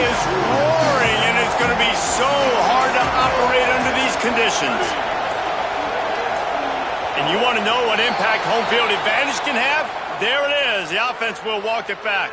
is roaring, and it's going to be so hard to operate under these conditions. And you want to know what impact home field advantage can have? There it is. The offense will walk it back.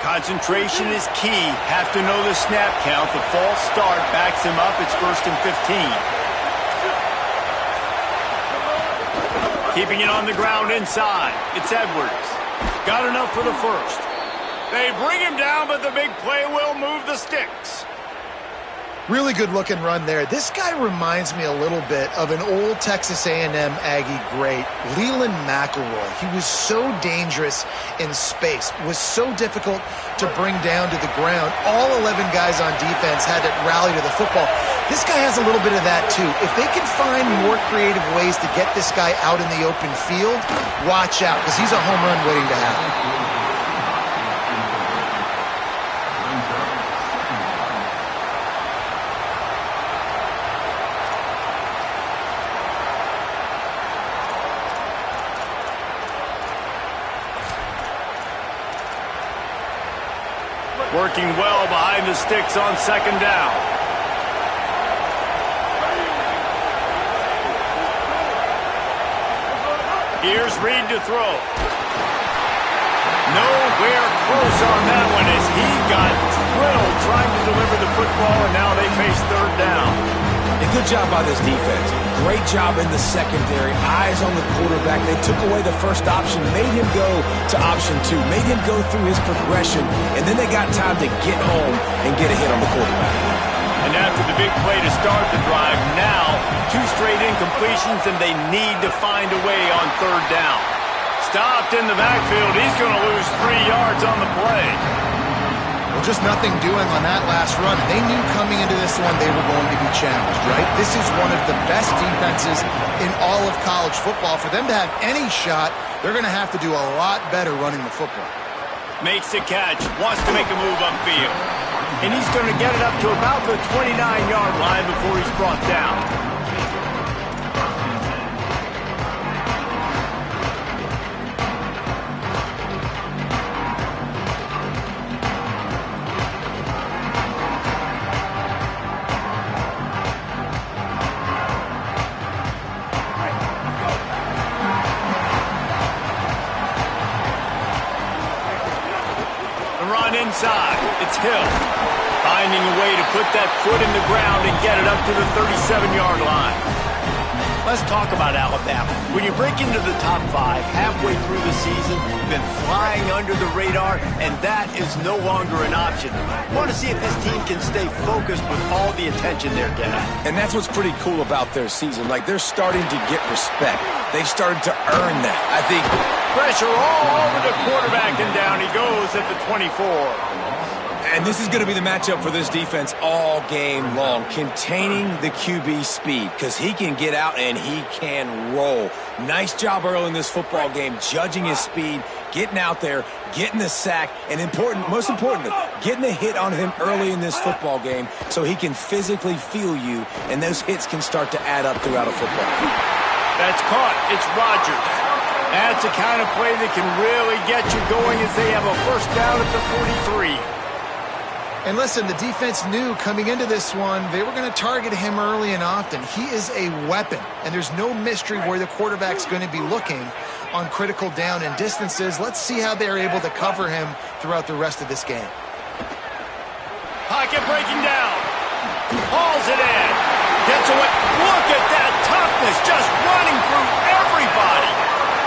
Concentration is key. Have to know the snap count. The false start backs him up. It's 1st and 15. Keeping it on the ground inside. It's Edwards. Got enough for the first. They bring him down, but the big play will move the sticks. Really good-looking run there. This guy reminds me a little bit of an old Texas A&M Aggie great, Leland McElroy. He was so dangerous in space, was so difficult to bring down to the ground. All 11 guys on defense had to rally to the football. This guy has a little bit of that, too. If they can find more creative ways to get this guy out in the open field, watch out, because he's a home run waiting to happen. Working well behind the sticks on 2nd down. Here's Reed to throw. Nowhere close on that one as he got drilled trying to deliver the football, and now they face 3rd down. A good job by this defense. Great job in the secondary. Eyes on the quarterback. They took away the first option, made him go to option 2, made him go through his progression, and then they got time to get home and get a hit on the quarterback. And after the big play to start the drive, now 2 straight incompletions, and they need to find a way on 3rd down. Stopped in the backfield. He's going to lose 3 yards on the play. Well, just nothing doing on that last run. They knew coming into this one they were going to be challenged, right? This is one of the best defenses in all of college football. For them to have any shot, they're going to have to do a lot better running the football. Makes the catch. Wants to make a move upfield. And he's going to get it up to about the 29-yard line before he's brought down. Inside, it's Hill, finding a way to put that foot in the ground and get it up to the 37-yard line. Let's talk about Alabama. When you break into the top 5 halfway through the season, you've been flying under the radar, and that is no longer an option. You want to see if this team can stay focused with all the attention they're getting. And that's what's pretty cool about their season. Like, they're starting to get respect. They've started to earn that. I think pressure all over the quarterback, and down he goes at the 24. And this is going to be the matchup for this defense all game long, containing the QB speed, because he can get out and he can roll. Nice job early in this football game, judging his speed, getting out there, getting the sack, and most importantly, getting a hit on him early in this football game so he can physically feel you, and those hits can start to add up throughout a football game. That's caught. It's Rodgers. That's the kind of play that can really get you going as they have a 1st down at the 43. And listen, the defense knew coming into this one, they were going to target him early and often. He is a weapon, and there's no mystery where the quarterback's going to be looking on critical down and distances. Let's see how they're able to cover him throughout the rest of this game. Pocket breaking down. Hauls it in. Gets away. Look at that toughness, just running through everybody.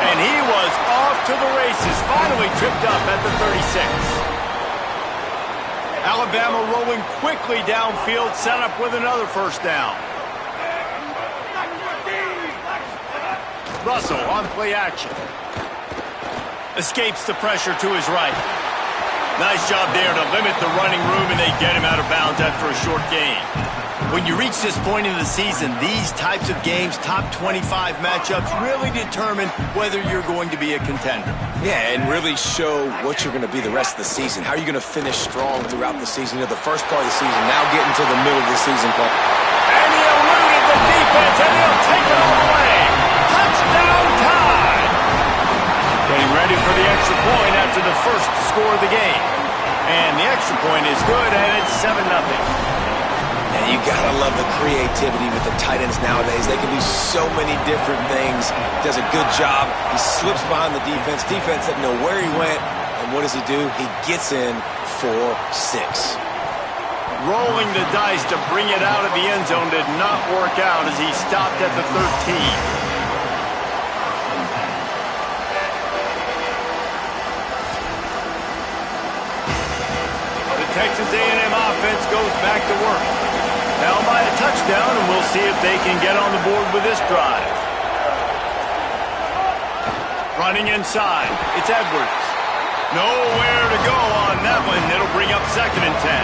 And he was off to the races, finally tripped up at the 36. Alabama rolling quickly downfield, set up with another 1st down. Russell on play action. Escapes the pressure to his right. Nice job there to limit the running room, and they get him out of bounds after a short gain. When you reach this point in the season, these types of games, top 25 matchups, really determine whether you're going to be a contender. Yeah, and really show what you're going to be the rest of the season. How are you going to finish strong throughout the season? You know, the first part of the season, now getting to the middle of the season. And he eluded the defense, and he'll take it all away. Touchdown time! Getting ready for the extra point after the first score of the game. And the extra point is good, and it's 7-0. And you gotta love the creativity with the tight ends nowadays. They can do so many different things. Does a good job. He slips behind the defense. Defense doesn't know where he went. And what does he do? He gets in for 6. Rolling the dice to bring it out of the end zone did not work out as he stopped at the 13. The Texas A&M offense goes back to work. Now by a touchdown, and we'll see if they can get on the board with this drive. Running inside, it's Edwards. Nowhere to go on that one. It'll bring up 2nd and 10.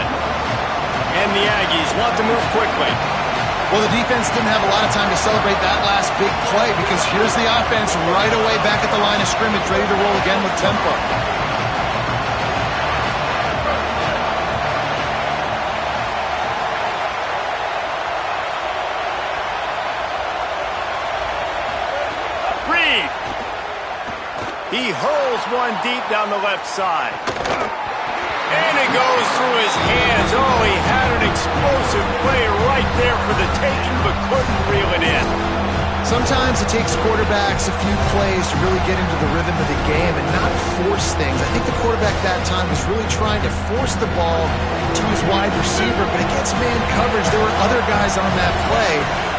And the Aggies want to move quickly. Well, the defense didn't have a lot of time to celebrate that last big play because here's the offense right away back at the line of scrimmage, ready to roll again with tempo. He hurls one deep down the left side. And it goes through his hands. Oh, he had an explosive play right there for the taking, but couldn't reel it in. Sometimes it takes quarterbacks a few plays to really get into the rhythm of the game and not force things. I think the quarterback that time was really trying to force the ball to his wide receiver, but against man coverage, there were other guys on that play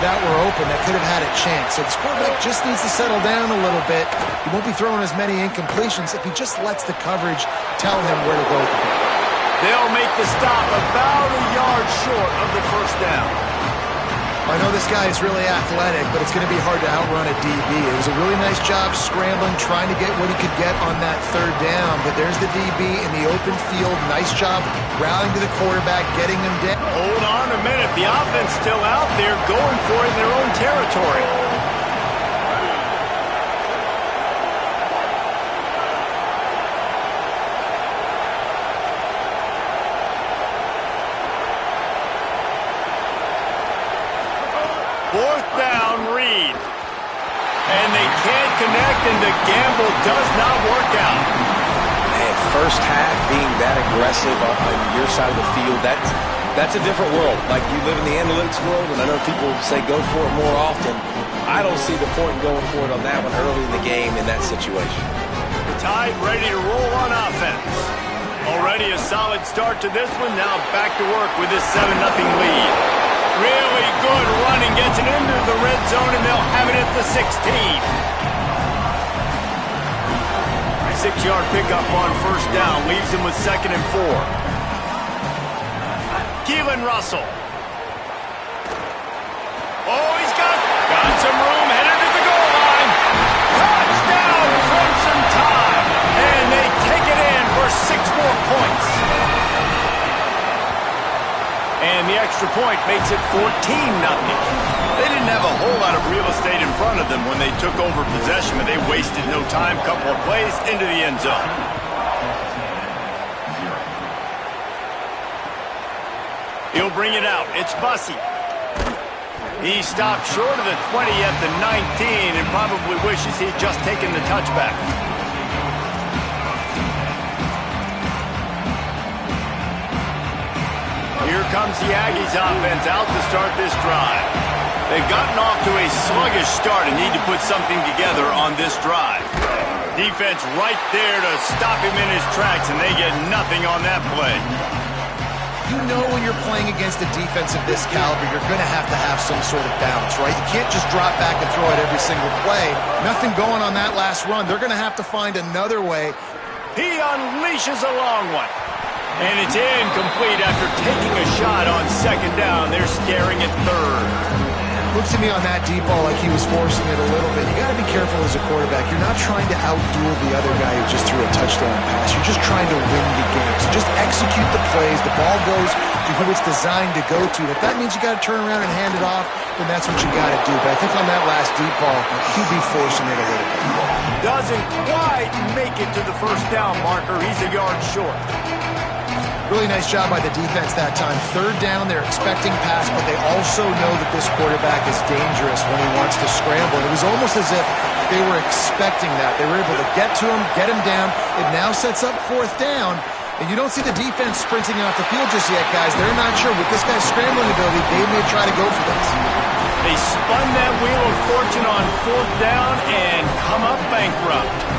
that were open that could have had a chance. So this quarterback just needs to settle down a little bit. He won't be throwing as many incompletions if he just lets the coverage tell him where to go. They'll make the stop about a yard short of the first down. I know this guy is really athletic, but it's going to be hard to outrun a DB. It was a really nice job scrambling, trying to get what he could get on that 3rd down, but there's the DB in the open field. Nice job rallying to the quarterback, getting him down. Hold on a minute. The offense still out there going for it in their own territory. Fourth down, Reed. And they can't connect, and the gamble does not work out. Man, first half being that aggressive on your side of the field, that's a different world. Like, you live in the analytics world, and I know people say go for it more often. I don't see the point in going for it on that one early in the game in that situation. The Tide ready to roll on offense. Already a solid start to this one. Now back to work with this 7-0 lead. Really good running, gets it into the red zone, and they'll have it at the 16. 6-yard pickup on first down, leaves them with 2nd and 4. Keelan Russell. Oh, he's got some room, headed to the goal line. Touchdown, Crimson Tide, and they take it in for 6 more points. And the extra point makes it 14-0. They didn't have a whole lot of real estate in front of them when they took over possession, but they wasted no time. Couple of plays into the end zone. He'll bring it out. It's Bussey. He stopped short of the 20 at the 19 and probably wishes he'd just taken the touchback. Here comes the Aggies offense out to start this drive. They've gotten off to a sluggish start and need to put something together on this drive. Defense right there to stop him in his tracks, and they get nothing on that play. You know when you're playing against a defense of this caliber, you're going to have some sort of balance, right? You can't just drop back and throw it every single play. Nothing going on that last run. They're going to have to find another way. He unleashes a long one. And it's incomplete after taking a shot on 2nd down. They're staring at 3rd. Looks to me on that deep ball like he was forcing it a little bit. You got to be careful as a quarterback. You're not trying to outduel the other guy who just threw a touchdown pass. You're just trying to win the game. So just execute the plays. The ball goes to who it's designed to go to. If that means you got to turn around and hand it off, then that's what you got to do. But I think on that last deep ball, he'd be forcing it a little bit. Doesn't quite make it to the first down marker. He's a yard short. Really nice job by the defense that time. Third down, they're expecting pass, but they also know that this quarterback is dangerous when he wants to scramble. It was almost as if they were expecting that. They were able to get to him, get him down. It now sets up fourth down, and you don't see the defense sprinting off the field just yet, guys. They're not sure. With this guy's scrambling ability, they may try to go for this. They spun that wheel of fortune on fourth down and come up bankrupt.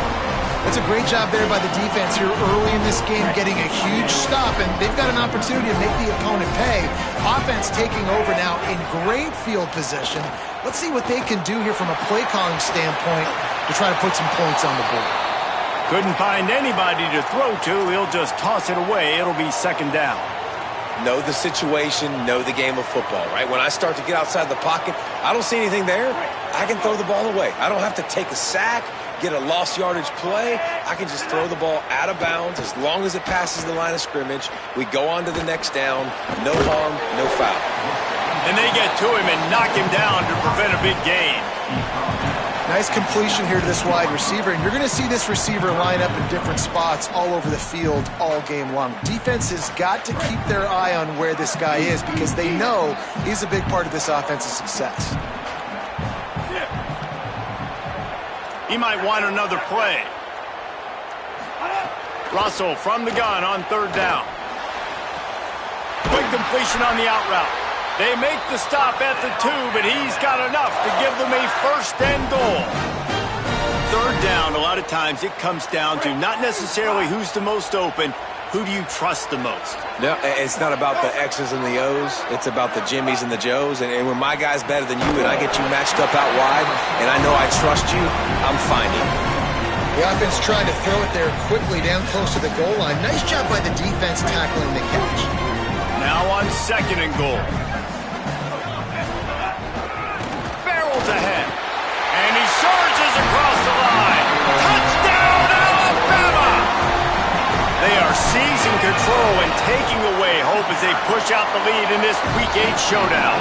That's a great job there by the defense here early in this game, getting a huge stop, and they've got an opportunity to make the opponent pay. Offense taking over now in great field position. Let's see what they can do here from a play calling standpoint to try to put some points on the board. Couldn't find anybody to throw to. He'll just toss it away. It'll be second down. Know the situation, know the game of football, right? When I start to get outside the pocket, I don't see anything there. I can throw the ball away. I don't have to take a sack, get a lost yardage play. I can just throw the ball out of bounds as long as it passes the line of scrimmage. We go on to the next down. No harm, no foul. And they get to him and knock him down to prevent a big gain. Nice completion here to this wide receiver, and you're going to see this receiver line up in different spots all over the field all game long. Defense has got to keep their eye on where this guy is because they know he's a big part of this offense's success. He might want another play. Russell from the gun on third down. Quick completion on the out route. They make the stop at the 2, but he's got enough to give them a first and goal. Third down, a lot of times it comes down to not necessarily who's the most open, who do you trust the most? No, it's not about the X's and the O's. It's about the Jimmies and the Joes. And when my guy's better than you and I get you matched up out wide and I know I trust you, I'm finding. The offense trying to throw it there quickly down close to the goal line. Nice job by the defense tackling the catch. Now on second and goal. Barrels ahead. And he surges across the line. Touchdown, Alabama! They are seizing control and taking away hope as they push out the lead in this Week 8 showdown.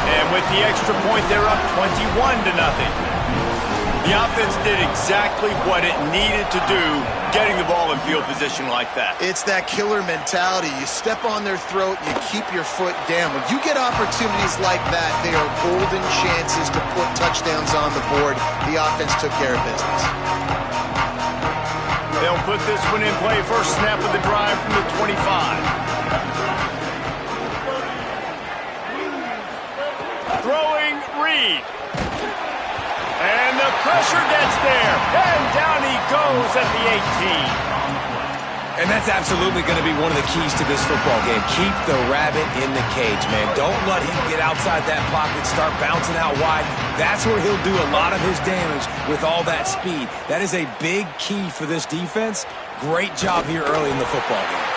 And with the extra point, they're up 21-0. The offense did exactly what it needed to do, getting the ball in field position like that. It's that killer mentality. You step on their throat, you keep your foot down. When you get opportunities like that, they are golden chances to put touchdowns on the board. The offense took care of business. They'll put this one in play. First snap of the drive from the 25. Throwing Reed. And the pressure gets there. And down he goes at the 18. And that's absolutely going to be one of the keys to this football game. Keep the rabbit in the cage, man. Don't let him get outside that pocket, start bouncing out wide. That's where he'll do a lot of his damage with all that speed. That is a big key for this defense. Great job here early in the football game.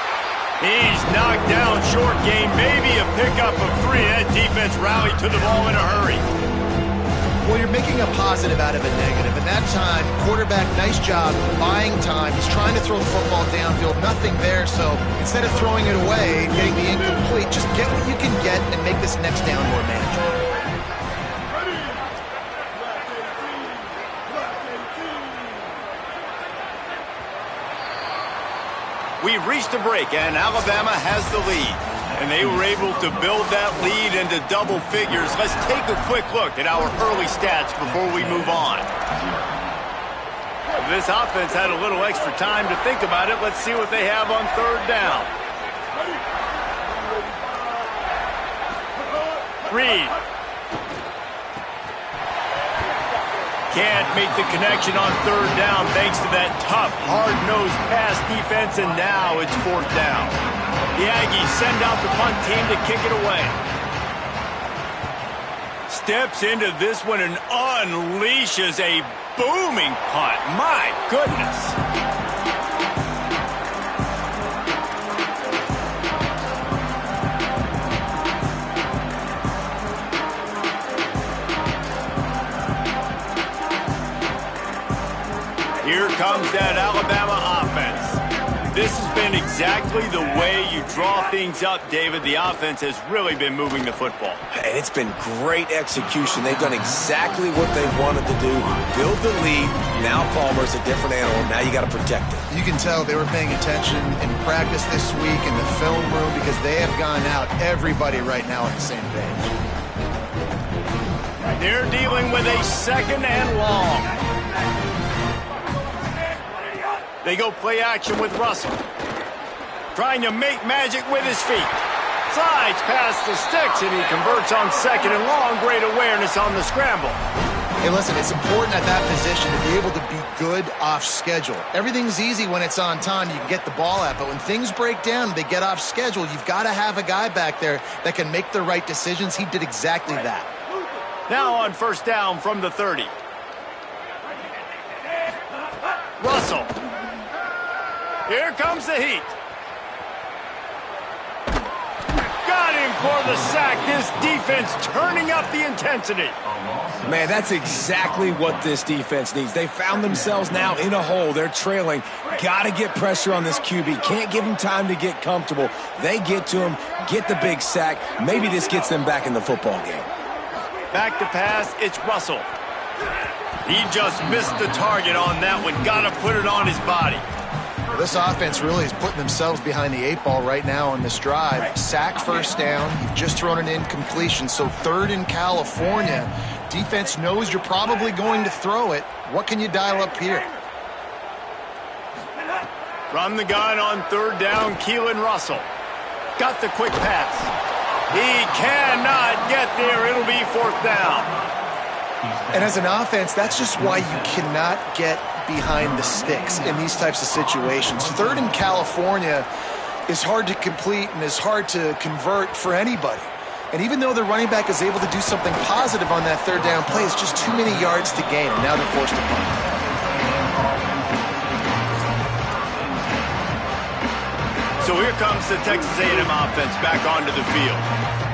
He's knocked down short game, maybe a pickup of 3. That defense rallied to the ball in a hurry. Well, you're making a positive out of a negative. And that time, quarterback, nice job, buying time. He's trying to throw the football downfield. Nothing there, so instead of throwing it away and getting the incomplete, just get what you can get and make this next down more manageable. We've reached a break, and Alabama has the lead. And they were able to build that lead into double figures. Let's take a quick look at our early stats before we move on. This offense had a little extra time to think about it. Let's see what they have on third down. Reed. Can't make the connection on third down thanks to that tough, hard-nosed pass defense, and now it's fourth down. The Aggies send out the punt team to kick it away. Steps into this one and unleashes a booming punt. My goodness. that Alabama offense. This has been exactly the way you draw things up, David. The offense has really been moving the football. And it's been great execution. They've done exactly what they wanted to do. Build the lead. Now Palmer's a different animal. Now you got to protect it. You can tell they were paying attention in practice this week in the film room because they have gone out, everybody right now on the same page. They're dealing with a second and long. They go play action with Russell. Trying to make magic with his feet. Slides past the sticks, and he converts on second and long. Great awareness on the scramble. Hey, listen, it's important at that position to be able to be good off schedule. Everything's easy when it's on time. You can get the ball out, but when things break down, they get off schedule. You've got to have a guy back there that can make the right decisions. He did exactly that. Now on first down from the 30. Russell. Here comes the heat. Got him for the sack. This defense turning up the intensity. Man, that's exactly what this defense needs. They found themselves now in a hole. They're trailing. Got to get pressure on this QB. Can't give him time to get comfortable. They get to him, get the big sack. Maybe this gets them back in the football game. Back to pass, it's Russell. He just missed the target on that one. Got to put it on his body. This offense really is putting themselves behind the 8 ball right now on this drive. Sack first down. You've just thrown an incompletion, so third in California. Defense knows you're probably going to throw it. What can you dial up here? Run the gun on third down, Keelan Russell. Got the quick pass. He cannot get there. It'll be fourth down. And as an offense, that's just why you cannot get behind the sticks in these types of situations. Third in California is hard to complete and is hard to convert for anybody. And even though the running back is able to do something positive on that third down play, it's just too many yards to gain, and now they're forced to punt. So here comes the Texas A&M offense back onto the field.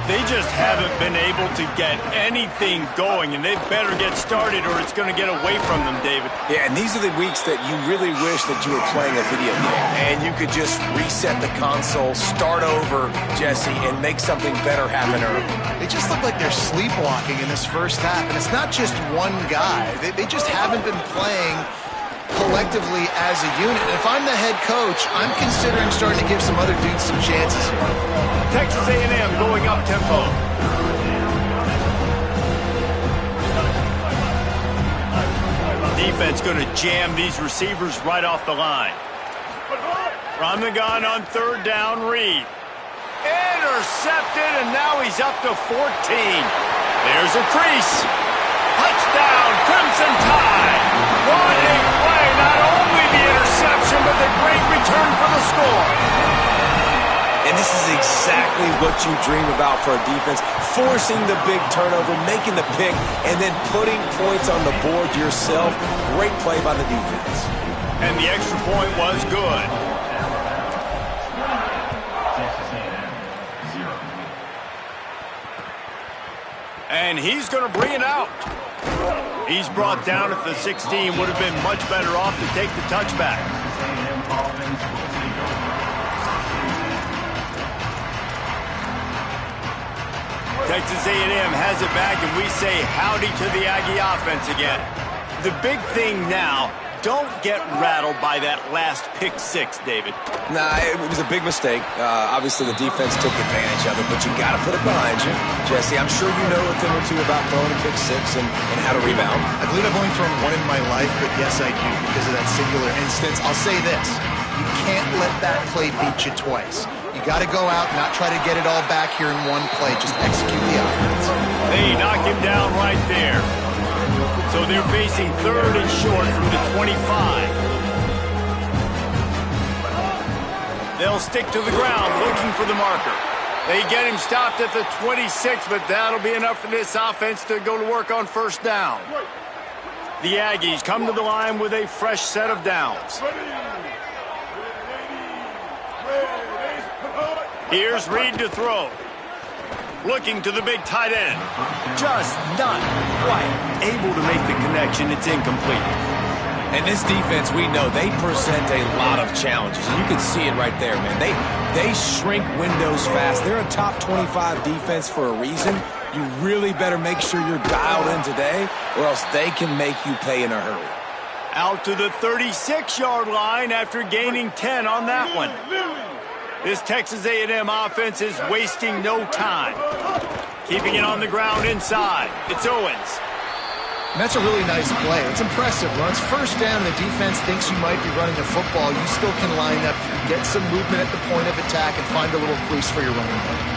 They just haven't been able to get anything going, and they better get started or it's going to get away from them, David. Yeah, and these are the weeks that you really wish that you were playing a video game and you could just reset the console, start over, Jesse, and make something better happen early. They just look like they're sleepwalking in this first half, and it's not just one guy. They just haven't been playing collectively as a unit. And if I'm the head coach, I'm considering starting to give some other dudes some chances here. Texas A&M going up tempo. Defense going to jam these receivers right off the line. Run the gun on third down, Reed. Intercepted, and now he's up to 14. There's a crease. Touchdown, Crimson Tide. What a play. Not only the interception, but the great return for the score. And this is exactly what you dream about for a defense. Forcing the big turnover, making the pick, and then putting points on the board yourself. Great play by the defense. And the extra point was good. And he's going to bring it out. He's brought down at the 16. Would have been much better off to take the touchback. Texas A&M has it back, and we say howdy to the Aggie offense again. The big thing now, don't get rattled by that last pick six, David. Nah, it was a big mistake. Obviously, the defense took advantage of it, but you got to put it behind you. Jesse, I'm sure you know a thing or two about throwing a pick six and how to rebound. I believe I've only thrown one in my life, but yes, I do because of that singular instance. I'll say this. You can't let that play beat you twice. You got to go out and not try to get it all back here in one play. Just execute the offense. They knock him down right there. So they're facing third and short from the 25. They'll stick to the ground looking for the marker. They get him stopped at the 26, but that'll be enough for this offense to go to work on first down. The Aggies come to the line with a fresh set of downs. Here's Reed to throw. Looking to the big tight end. Just not quite able to make the connection. It's incomplete. And this defense, we know, they present a lot of challenges. And you can see it right there, man. They shrink windows fast. They're a top 25 defense for a reason. You really better make sure you're dialed in today, or else they can make you pay in a hurry. Out to the 36-yard line after gaining 10 on that one. This Texas A&M offense is wasting no time. Keeping it on the ground inside. It's Owens. And that's a really nice play. It's impressive. When it's first down, the defense thinks you might be running a football. You still can line up, get some movement at the point of attack, and find a little crease for your running back.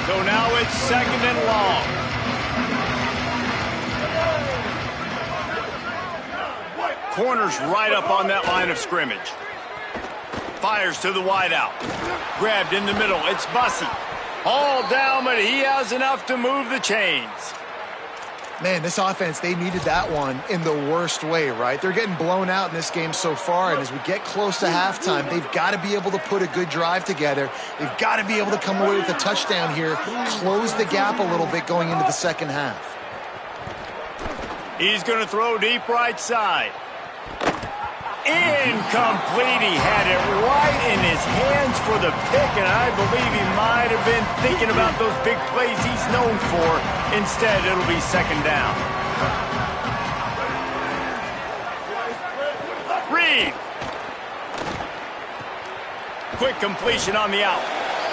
So now it's 2nd and long. Corner's right up on that line of scrimmage. Fires to the wideout. Grabbed in the middle. It's Bussey. All down, but he has enough to move the chains. Man, this offense, they needed that one in the worst way, right? They're getting blown out in this game so far, and as we get close to halftime, they've got to be able to put a good drive together. They've got to be able to come away with a touchdown here, close the gap a little bit going into the second half. He's going to throw deep right side. Incomplete. He had it right in his hands for the pick, and I believe he might have been thinking about those big plays he's known for. Instead, it'll be 2nd down. Reed. Quick completion on the out.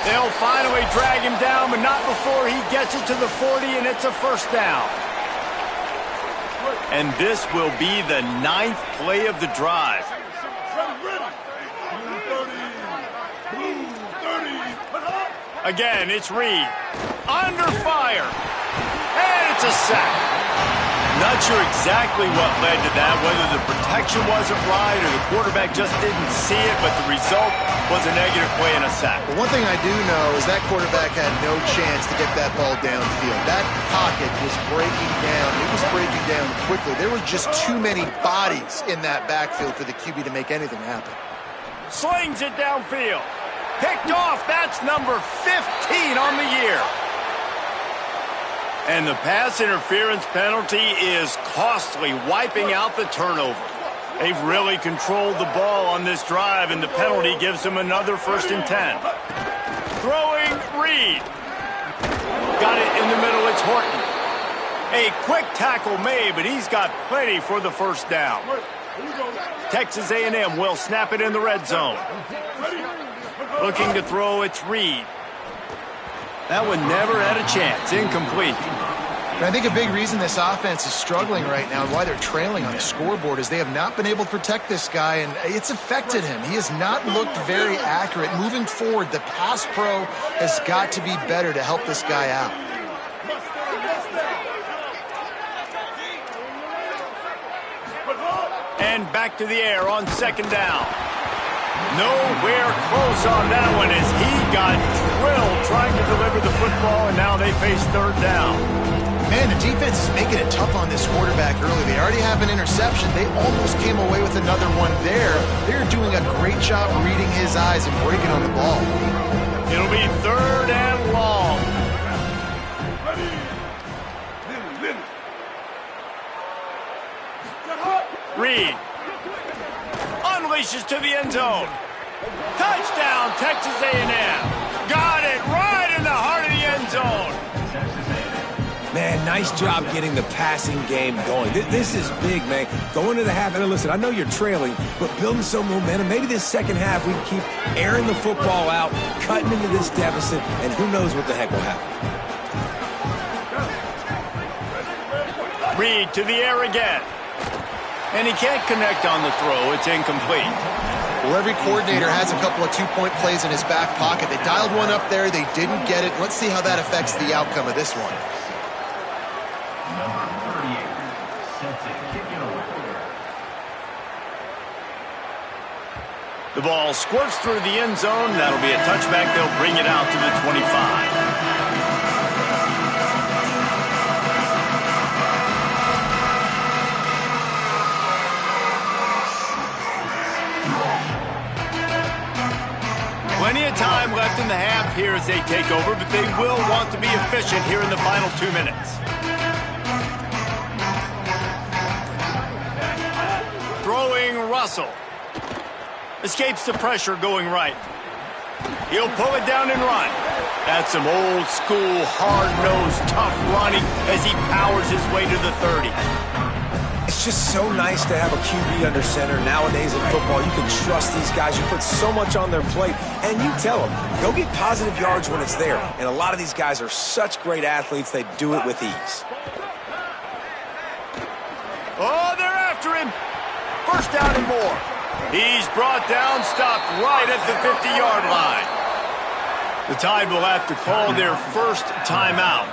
They'll finally drag him down, but not before he gets it to the 40, and it's a 1st down. And this will be the 9th play of the drive. Again, it's Reed. Under fire. And it's a sack. Not sure exactly what led to that, whether the protection wasn't right or the quarterback just didn't see it, but the result was a negative play and a sack. But one thing I do know is that quarterback had no chance to get that ball downfield. That pocket was breaking down. It was breaking down quickly. There were just too many bodies in that backfield for the QB to make anything happen. Slings it downfield. Picked off. That's number 15 on the year. And the pass interference penalty is costly, wiping out the turnover. They've really controlled the ball on this drive, and the penalty gives them another 1st and 10. Throwing Reed. Got it in the middle. It's Horton. A quick tackle made, but he's got plenty for the 1st down. Texas A&M will snap it in the red zone. Looking to throw, it's Reed. That one never had a chance. Incomplete. And I think a big reason this offense is struggling right now and why they're trailing on the scoreboard is they have not been able to protect this guy, and it's affected him. He has not looked very accurate. Moving forward, the pass pro has got to be better to help this guy out. And back to the air on 2nd down. Nowhere close on that one as he got drilled trying to deliver the football, and now they face 3rd down. Man, the defense is making it tough on this quarterback early. They already have an interception. They almost came away with another one there. They're doing a great job reading his eyes and breaking on the ball. It'll be 3rd and long. Reed unleashes to the end zone. Touchdown, Texas A&M. Got it right in the heart of the end zone. Man, nice job getting the passing game going. This is big, man. Going to the half, and listen, I know you're trailing, but building some momentum. Maybe this second half we can keep airing the football out, cutting into this deficit, and who knows what the heck will happen. Reed to the air again. And he can't connect on the throw. It's incomplete. Well, every coordinator has a couple of two-point plays in his back pocket. They dialed one up there. They didn't get it. Let's see how that affects the outcome of this one. The ball squirts through the end zone. That'll be a touchback. They'll bring it out to the 25. Plenty of time left in the half here as they take over, but they will want to be efficient here in the final 2 minutes. throwing Russell. Escapes the pressure going right. He'll pull it down and run. That's some old school, hard-nosed, tough running as he powers his way to the 30. It's just so nice to have a QB under center. Nowadays in football, you can trust these guys. You put so much on their plate, and you tell them, go get positive yards when it's there. And a lot of these guys are such great athletes, they do it with ease. Oh, they're after him. First down and more. He's brought down, stopped right at the 50-yard line. The Tide will have to call their first timeout.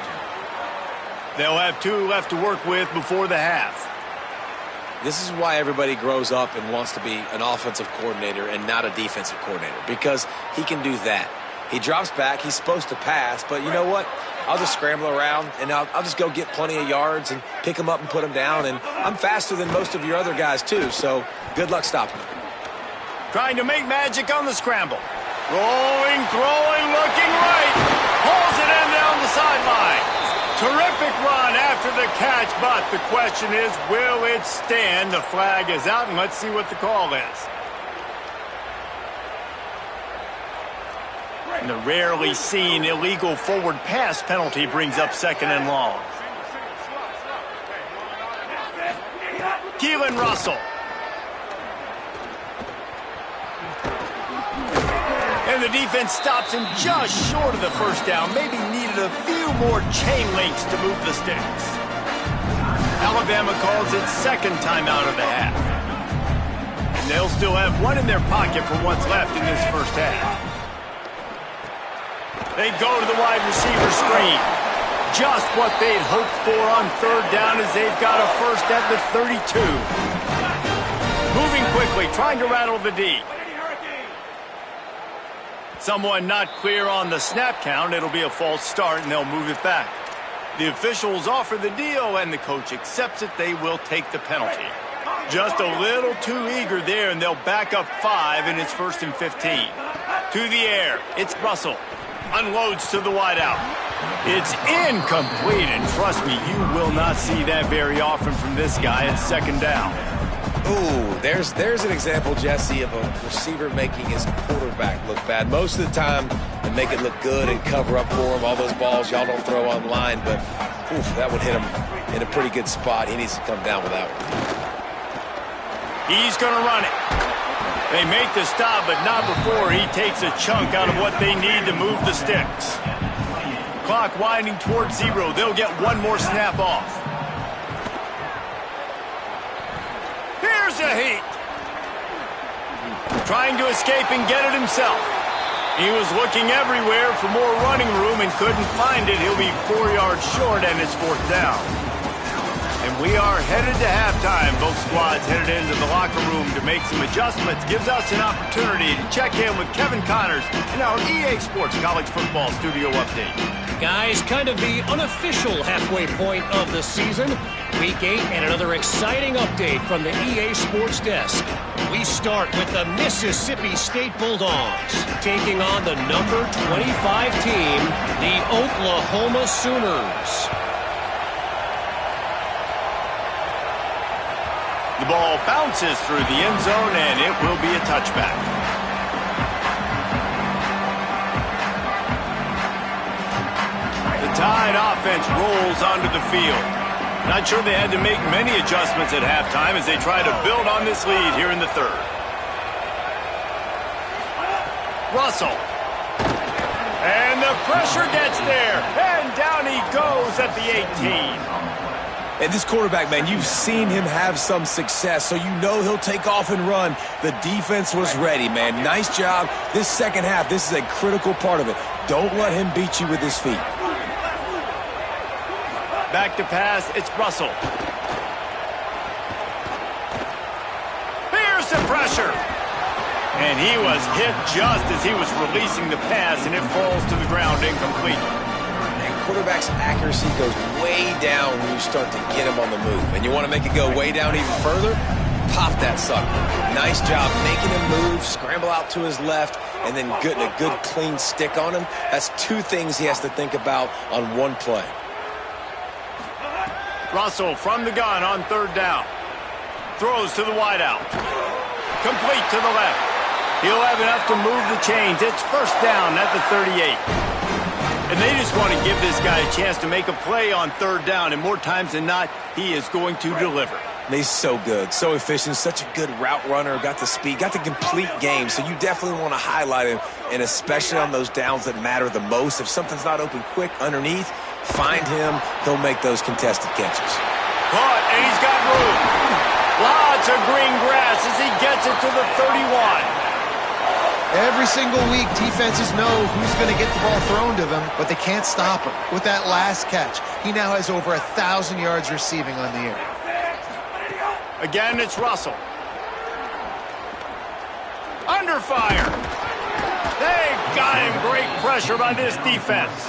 They'll have 2 left to work with before the half. This is why everybody grows up and wants to be an offensive coordinator and not a defensive coordinator, because he can do that. He drops back. He's supposed to pass, but you know what? I'll just scramble around, and I'll just go get plenty of yards and pick them up and put them down, and I'm faster than most of your other guys, too, so good luck stopping him. Trying to make magic on the scramble. Rolling, throwing, looking right. Pulls it in down the sideline. Terrific run after the catch, but the question is, will it stand? The flag is out, and let's see what the call is. And the rarely seen illegal forward pass penalty brings up 2nd and long. Keelan Russell. And the defense stops him just short of the first down. Maybe needed a few more chain links to move the sticks. Alabama calls its 2nd timeout of the half. And they'll still have 1 in their pocket for what's left in this first half. They go to the wide receiver screen. Just what they'd hoped for on 3rd down as they've got a first at the 32. Moving quickly, trying to rattle the D. Someone not clear on the snap count. It'll be a false start, and they'll move it back. The officials offer the deal, and the coach accepts it. They will take the penalty. Just a little too eager there, and they'll back up 5, and it's 1st and 15. To the air, it's Russell. Unloads to the wideout. It's incomplete, and trust me, you will not see that very often from this guy at 2nd down. Ooh, there's an example, Jesse, of a receiver making his quarterback look bad. Most of the time, they make it look good and cover up for him. All those balls y'all don't throw online, but oof, that would hit him in a pretty good spot. He needs to come down with that one. He's going to run it. They make the stop, but not before he takes a chunk out of what they need to move the sticks. Clock winding towards 0. They'll get 1 more snap off. Here's a heat. Trying to escape and get it himself. He was looking everywhere for more running room and couldn't find it. He'll be 4 yards short, and it's 4th down. And we are headed to halftime. Both squads headed into the locker room to make some adjustments. Gives us an opportunity to check in with Kevin Connors in our EA Sports College Football Studio Update. Guys, kind of the unofficial halfway point of the season. Week 8 and another exciting update from the EA Sports Desk. We start with the Mississippi State Bulldogs taking on the number 25 team, the Oklahoma Sooners. The ball bounces through the end zone, and it will be a touchback. The Tide offense rolls onto the field. Not sure they had to make many adjustments at halftime as they try to build on this lead here in the 3rd. Russell. And the pressure gets there, and down he goes at the 18. And this quarterback, man, you've seen him have some success, so you know he'll take off and run. The defense was ready, man. Nice job. This second half, this is a critical part of it. Don't let him beat you with his feet. Back to pass, it's Russell. Here's the pressure. And he was hit just as he was releasing the pass, and it falls to the ground incomplete. Quarterback's accuracy goes way down when you start to get him on the move. And you want to make it go way down even further? Pop that sucker. Nice job making him move, scramble out to his left, and then getting a good clean stick on him. That's 2 things he has to think about on 1 play. Russell from the gun on 3rd down. Throws to the wideout. Complete to the left. He'll have enough to move the chains. It's first down at the 38. And they just want to give this guy a chance to make a play on third down. And more times than not, he is going to deliver. He's so good, so efficient, such a good route runner, got the speed, got the complete game. So you definitely want to highlight him, and especially on those downs that matter the most. If something's not open quick underneath, find him. He'll make those contested catches. Caught, and he's got room. Lots of green grass as he gets it to the 31. Every single week, defenses know who's going to get the ball thrown to them, but they can't stop him. With that last catch, he now has over 1,000 yards receiving on the year. Again, it's Russell. Under fire. They got him. Great pressure by this defense.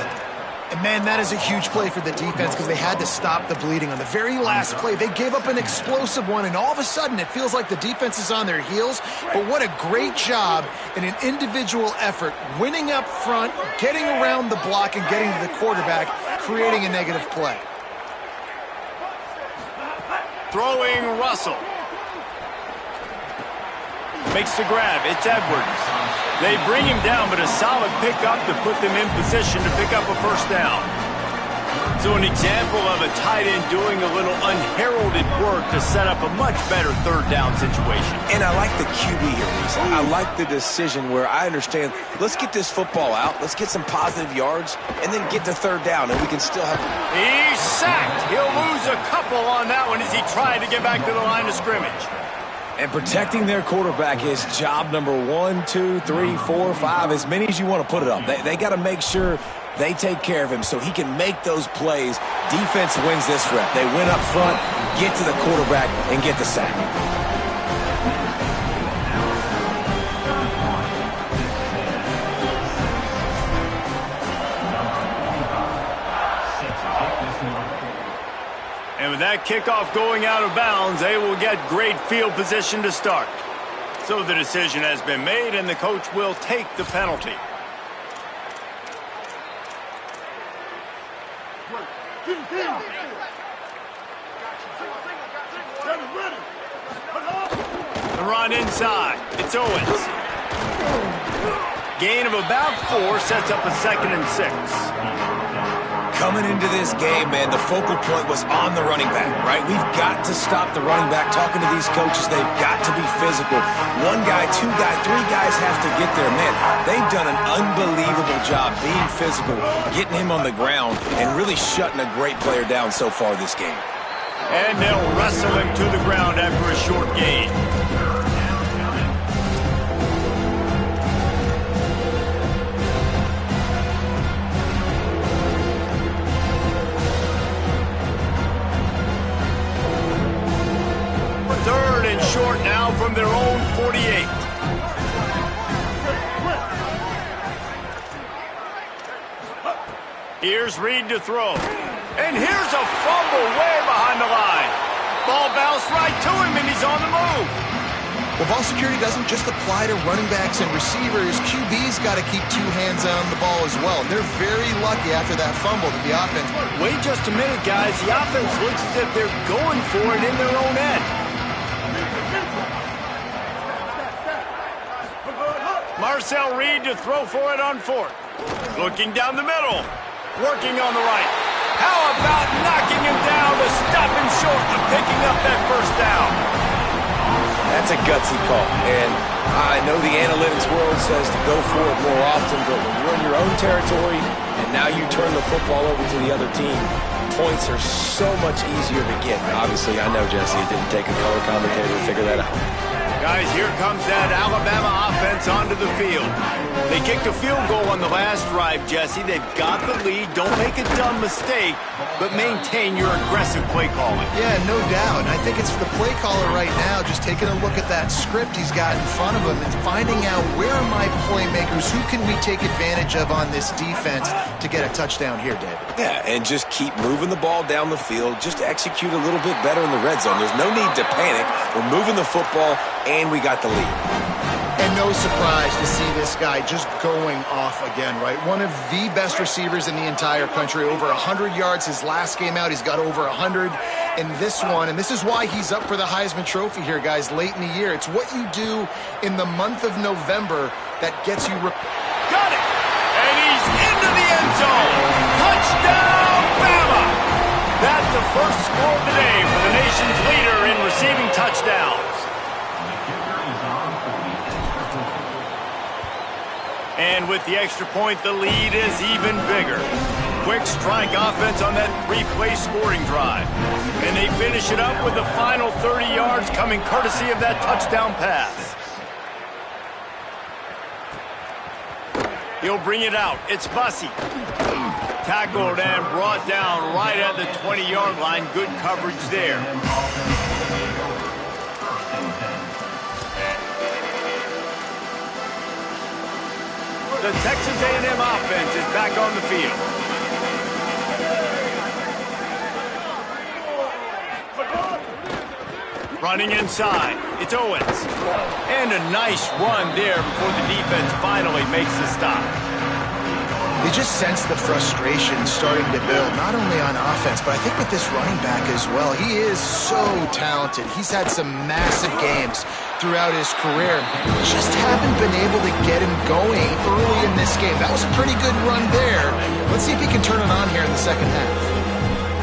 And, man, that is a huge play for the defense because they had to stop the bleeding. On the very last play, they gave up an explosive one, and all of a sudden it feels like the defense is on their heels. But what a great job in an individual effort, winning up front, getting around the block, and getting to the quarterback, creating a negative play. Throwing Russell. Makes the grab. It's Edwards. They bring him down, but a solid pickup to put them in position to pick up a first down. So an example of a tight end doing a little unheralded work to set up a much better third down situation. And I like the QB here, Reese. I like the decision where I understand, let's get this football out, let's get some positive yards, and then get to third down, and we can still have... He's sacked. He'll lose a couple on that one as he tried to get back to the line of scrimmage. And protecting their quarterback is job number 1, 2, 3, 4, 5, as many as you want to put it up. They got to make sure they take care of him so he can make those plays. Defense wins this rep. They win up front, get to the quarterback, and get the sack. And with that kickoff going out of bounds, they will get great field position to start. So the decision has been made, and the coach will take the penalty. The run inside. It's Owens. Gain of about 4 sets up a 2nd and 6. Coming into this game, man, the focal point was on the running back, right? We've got to stop the running back. Talking to these coaches, they've got to be physical. 1 guy, 2 guy, 3 guys have to get there. Man, they've done an unbelievable job being physical, getting him on the ground, and really shutting a great player down so far this game. And they'll wrestle him to the ground after a short gain. Third and short now from their own 48. Here's Reed to throw. And here's a fumble way behind the line. Ball bounced right to him, and he's on the move. Well, ball security doesn't just apply to running backs and receivers. QB's got to keep 2 hands on the ball as well. They're very lucky after that fumble that the offense... Wait just a minute, guys. The offense looks as if they're going for it in their own end. Marcel Reed to throw for it on 4th. Looking down the middle. Working on the right. How about knocking him down to stop him short of picking up that first down? That's a gutsy call. And I know the analytics world says to go for it more often, but when you're in your own territory and now you turn the football over to the other team, points are so much easier to get. Obviously, I know, Jesse, it didn't take a color commentator to figure that out. Guys, here comes that Alabama offense onto the field. They kicked a field goal on the last drive, Jesse. They've got the lead. Don't make a dumb mistake, but maintain your aggressive play calling. Yeah, no doubt. And I think it's the play caller right now just taking a look at that script he's got in front of him and finding out where are my playmakers, who can we take advantage of on this defense to get a touchdown here, David. Yeah, and just keep moving the ball down the field. Just execute a little bit better in the red zone. There's no need to panic. We're moving the football, and we got the lead. And no surprise to see this guy just going off again, right? One of the best receivers in the entire country, over 100 yards his last game out. He's got over 100 in this one, and this is why he's up for the Heisman Trophy here, guys, late in the year. It's what you do in the month of November that gets you... Got it! And he's into the end zone! Touchdown, Bama! That's the first score of the day for the nation's leader in receiving touchdowns. And with the extra point, the lead is even bigger. Quick strike offense on that three-play scoring drive. And they finish it up with the final 30 yards coming courtesy of that touchdown pass. He'll bring it out. It's Bussey. Tackled and brought down right at the 20-yard line. Good coverage there. The Texas A&M offense is back on the field. Running inside, it's Owens. And a nice run there before the defense finally makes the stop. They just sense the frustration starting to build, not only on offense, but I think with this running back as well. He is so talented. He's had some massive games throughout his career. Just haven't been able to get him going early in this game. That was a pretty good run there. Let's see if he can turn it on here in the second half.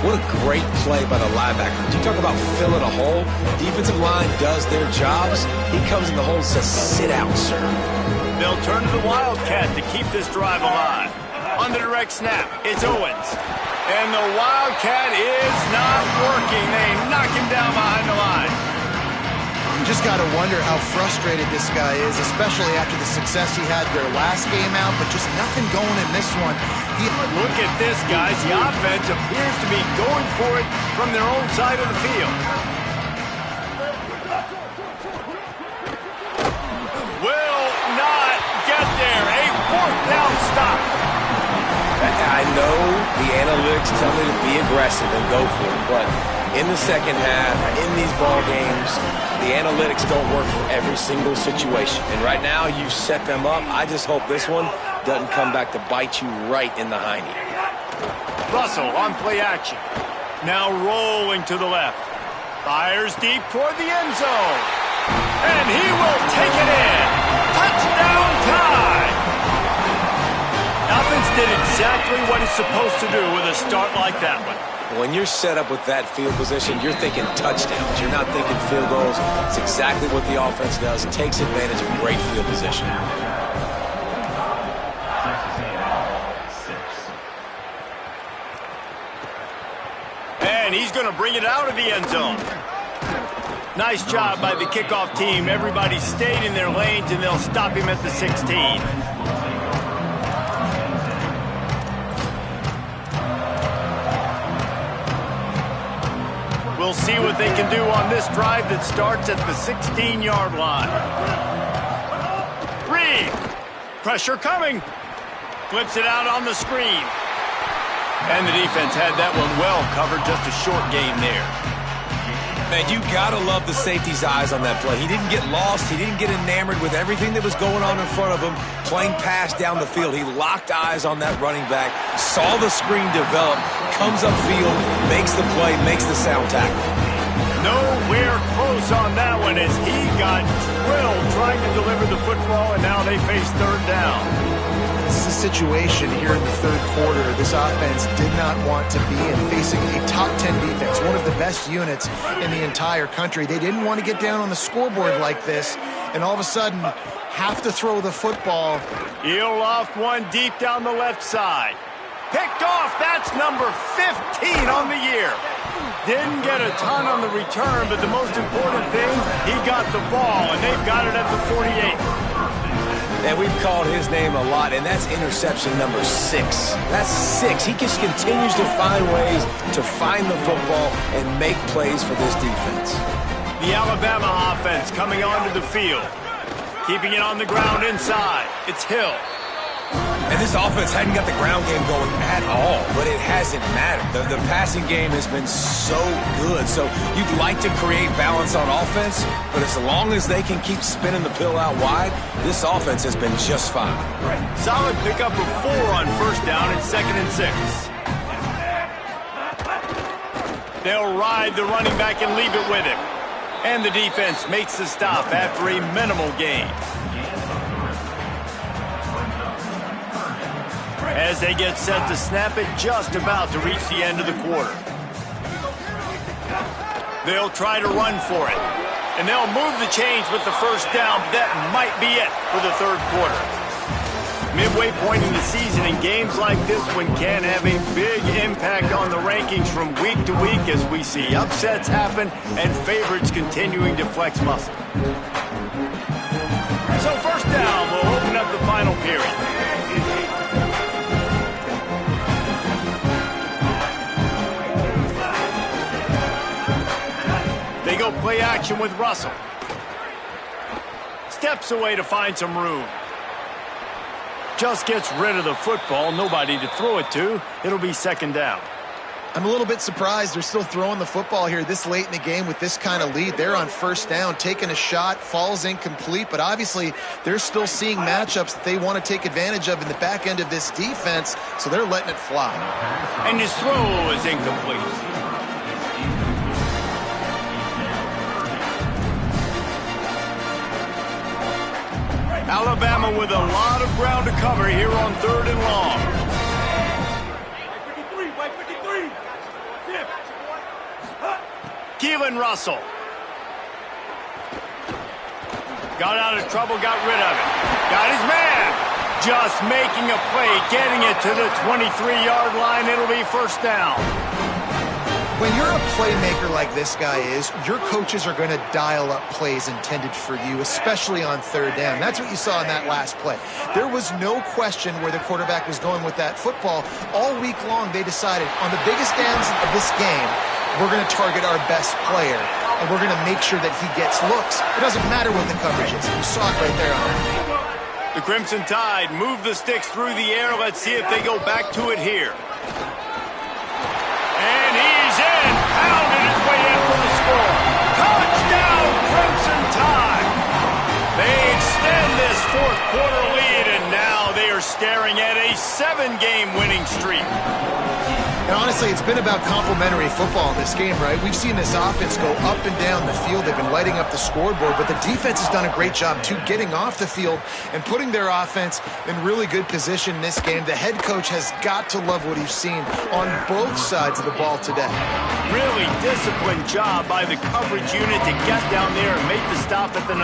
What a great play by the linebacker. You talk about filling a hole. Defensive line does their jobs. He comes in the hole and says, sit out, sir. They'll turn to the Wildcat to keep this drive alive. On the direct snap, it's Owens. And the Wildcat is not working. They knock him down behind the line. You just got to wonder how frustrated this guy is, especially after the success he had their last game out, but just nothing going in this one. Look at this, guys. The offense appears to be going for it from their own side of the field. Will not get there. A fourth down stop. I know the analytics tell me to be aggressive and go for it, but in the second half, in these ball games, the analytics don't work for every single situation. And right now, you've set them up. I just hope this one doesn't come back to bite you right in the hiney. Russell on play action. Now rolling to the left. Fires deep toward the end zone. And he will take it in. Touchdown time. Offense did exactly what it's supposed to do with a start like that one. When you're set up with that field position, you're thinking touchdowns. You're not thinking field goals. It's exactly what the offense does. It takes advantage of great field position. And he's going to bring it out of the end zone. Nice job by the kickoff team. Everybody stayed in their lanes, and they'll stop him at the 16. We'll see what they can do on this drive that starts at the 16-yard line. Reed. Pressure coming. Flips it out on the screen. And the defense had that one well covered. Just a short game there. Man, you gotta love the safety's eyes on that play. He didn't get lost. He didn't get enamored with everything that was going on in front of him, playing pass down the field. He locked eyes on that running back, saw the screen develop, comes upfield, makes the play, makes the sound tackle. Nowhere close on that one as he got drilled trying to deliver the football, and now they face third down. This is a situation here in the third quarter this offense did not want to be in, facing a top 10 defense, one of the best units in the entire country. They didn't want to get down on the scoreboard like this, and all of a sudden have to throw the football. He'll loft one deep down the left side. Picked off, that's number 15 on the year. Didn't get a ton on the return, but the most important thing, he got the ball, and they've got it at the 48. And we've called his name a lot, and that's interception number 6. That's 6. He just continues to find ways to find the football and make plays for this defense. The Alabama offense coming onto the field. Keeping it on the ground inside. It's Hill. And this offense hadn't got the ground game going at all, but it hasn't mattered. The passing game has been so good. So you'd like to create balance on offense, but as long as they can keep spinning the pill out wide, this offense has been just fine. Solid pickup of 4 on first down and 2nd and 6. They'll ride the running back and leave it with him. And the defense makes the stop after a minimal gain. As they get set to snap it, just about to reach the end of the quarter. They'll try to run for it. And they'll move the chains with the first down. That might be it for the third quarter. Midway point in the season, and games like this one can have a big impact on the rankings from week to week as we see upsets happen and favorites continuing to flex muscle. So first down will open up the final period. They go play action with Russell. Steps away to find some room. Just gets rid of the football. Nobody to throw it to. It'll be 2nd down. I'm a little bit surprised they're still throwing the football here this late in the game with this kind of lead. They're on first down, taking a shot, falls incomplete, but obviously they're still seeing matchups that they want to take advantage of in the back end of this defense, so they're letting it fly. And his throw is incomplete. Alabama with a lot of ground to cover here on 3rd and long. Keelan Russell. Got out of trouble, got rid of it. Got his man. Just making a play, getting it to the 23-yard line. It'll be first down. When you're a playmaker like this guy is, your coaches are going to dial up plays intended for you, especially on 3rd down. That's what you saw in that last play. There was no question where the quarterback was going with that football. All week long, they decided on the biggest downs of this game, we're going to target our best player, and we're going to make sure that he gets looks. It doesn't matter what the coverage is. You saw it right there on that. The Crimson Tide move the sticks through the air. Let's see if they go back to it here. And he's in. Pounded his way in for the score. Touchdown, Crimson Tide. They extend this 4th quarter lead, and now they are staring at a 7-game winning streak. And honestly, it's been about complementary football in this game, right? We've seen this offense go up and down the field. They've been lighting up the scoreboard, but the defense has done a great job, too, getting off the field and putting their offense in really good position in this game. The head coach has got to love what he's seen on both sides of the ball today. Really disciplined job by the coverage unit to get down there and make the stop at the 19.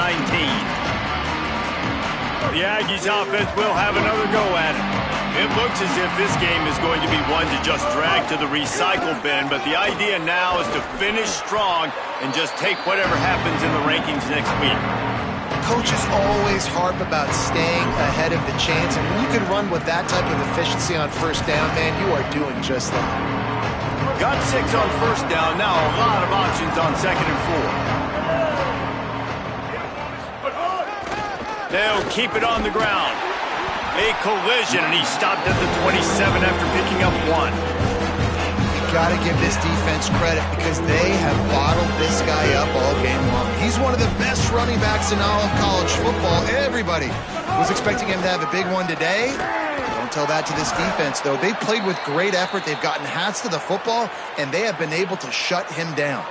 The Aggies offense will have another go at it. It looks as if this game is going to be one to just drag to the recycle bin, but the idea now is to finish strong and just take whatever happens in the rankings next week. Coaches always harp about staying ahead of the chains, and when you can run with that type of efficiency on first down, man, you are doing just that. Got 6 on first down, now a lot of options on 2nd and 4. They'll keep it on the ground. A collision, and he stopped at the 27 after picking up 1. You got to give this defense credit because they have bottled this guy up all game long. He's one of the best running backs in all of college football. Everybody was expecting him to have a big one today. Don't tell that to this defense, though. They played with great effort. They've gotten hats to the football, and they have been able to shut him down.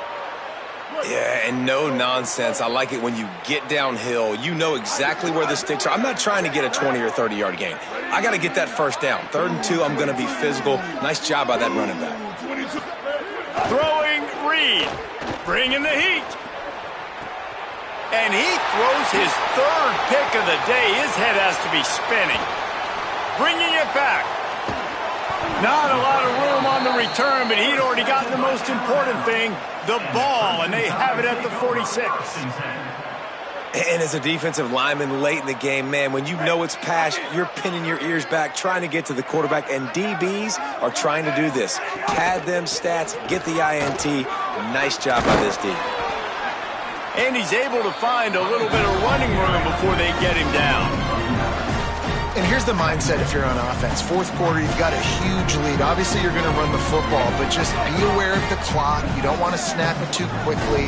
Yeah, and no nonsense. I like it when you get downhill. You know exactly where the sticks are. I'm not trying to get a 20 or 30-yard gain. I got to get that first down. 3rd and 2, I'm going to be physical. Nice job by that running back. Throwing Reed. Bringing the heat. And he throws his 3rd pick of the day. His head has to be spinning. Bringing it back. Not a lot of room on the return, but he'd already gotten the most important thing, the ball, and they have it at the 46. And as a defensive lineman late in the game, man, when you know it's pass, you're pinning your ears back, trying to get to the quarterback, and DBs are trying to do this. Pad them stats, get the INT. Nice job by this D. And he's able to find a little bit of running room before they get him down. And here's the mindset if you're on offense. Fourth quarter, you've got a huge lead. Obviously, you're going to run the football, but just be aware of the clock. You don't want to snap it too quickly.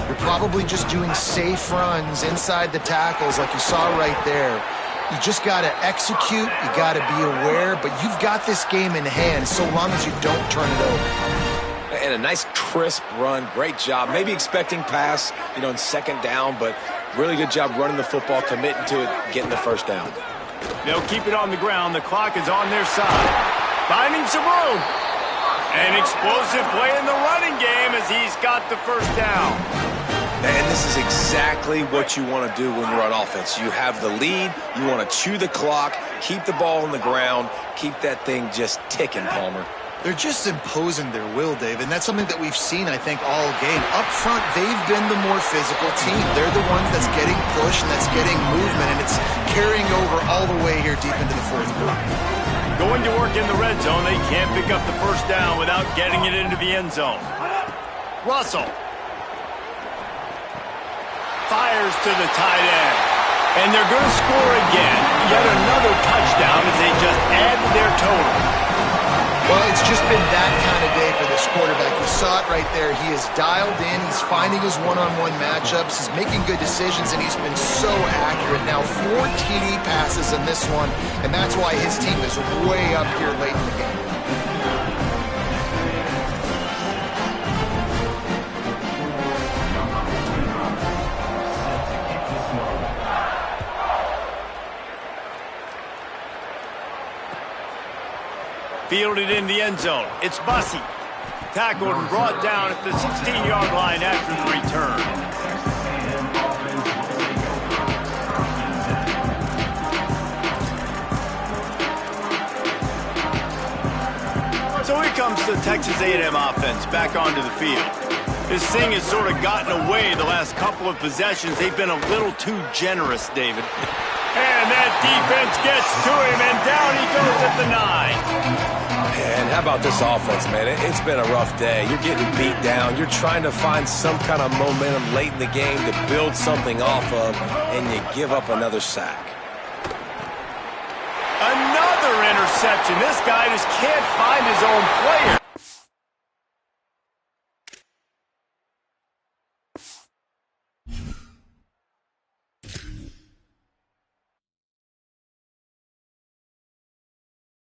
You're probably just doing safe runs inside the tackles like you saw right there. You just got to execute. You got to be aware, but you've got this game in hand so long as you don't turn it over. And a nice crisp run. Great job. Maybe expecting pass, in second down, but really good job running the football, committing to it, getting the first down. They'll keep it on the ground. The clock is on their side. Finding some room. An explosive play in the running game as he's got the first down. And this is exactly what you want to do when you're on offense. You have the lead. You want to chew the clock, keep the ball on the ground, keep that thing just ticking, Palmer. They're just imposing their will, Dave, and that's something that we've seen, I think, all game. Up front, they've been the more physical team. They're the ones that's getting pushed and that's getting movement, and it's carrying over all the way here deep into the fourth quarter. Going to work in the red zone, they can't pick up the first down without getting it into the end zone. Russell fires to the tight end, and they're going to score again. Yet another touchdown as they just add to their total. Well, it's just been that kind of day for this quarterback. You saw it right there. He is dialed in. He's finding his one-on-one matchups. He's making good decisions, and he's been so accurate. Now, 4 TD passes in this one, and that's why his team is way up here late in the game. Fielded in the end zone. It's Bussey. Tackled and brought down at the 16-yard line after the return. So here comes the Texas A&M offense back onto the field. This thing has sort of gotten away the last couple of possessions. They've been a little too generous, David. And that defense gets to him, and down he goes at the 9. And how about this offense, man? It's been a rough day. You're getting beat down. You're trying to find some kind of momentum late in the game to build something off of, and you give up another sack. Another interception. This guy just can't find his own player.